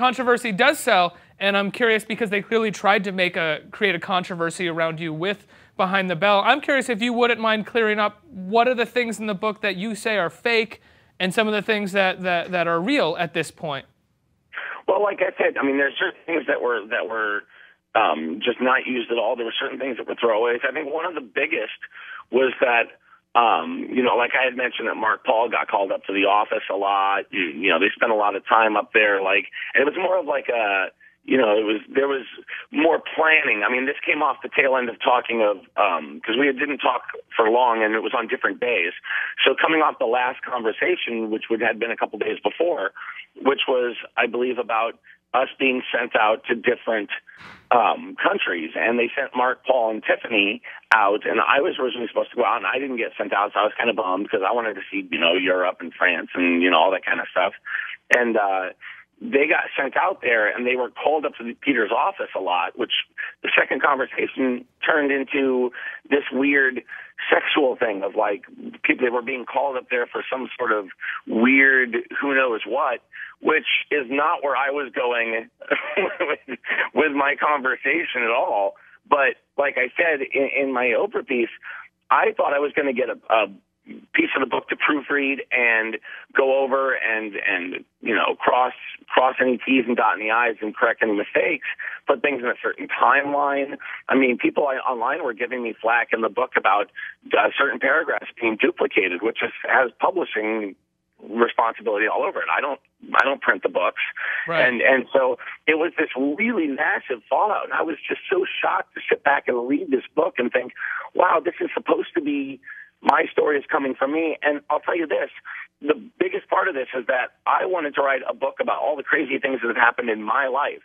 controversy does sell, and I'm curious because they clearly tried to create a controversy around you with Behind the Bell. I'm curious if you wouldn't mind clearing up what are the things in the book that you say are fake and some of the things that are real at this point. Well, like I said, I mean, there's certain things that were just not used at all. There were certain things that were throwaways. I think one of the biggest was that, like I had mentioned that Mark Paul got called up to the office a lot. They spent a lot of time up there, and it was more of like there was more planning. I mean, this came off the tail end of talking of, because we didn't talk for long and it was on different days. So coming off the last conversation, which had been a couple days before, which was, I believe, about us being sent out to different countries, and they sent Mark, Paul, and Tiffany out, and I was originally supposed to go out, and I didn't get sent out, so I was kind of bummed because I wanted to see, Europe and France and, all that kind of stuff. And they got sent out there, and they were called up to Peter's office a lot, which the second conversation turned into this weird sexual thing of, people that were being called up there for some sort of weird who knows what, which is not where I was going with my conversation at all. But like I said in my Oprah piece, I thought I was going to get a piece of the book to proofread and go over and cross any T's and dot any I's and correct any mistakes, put things in a certain timeline. I mean, people online were giving me flack in the book about certain paragraphs being duplicated, which has publishing responsibility all over it. I don't print the books. Right. And so it was this really massive fallout. And I was just so shocked to sit back and read this book and think, wow, this is supposed to be my story is coming from me. And I'll tell you this, the biggest part of this is that I wanted to write a book about all the crazy things that have happened in my life.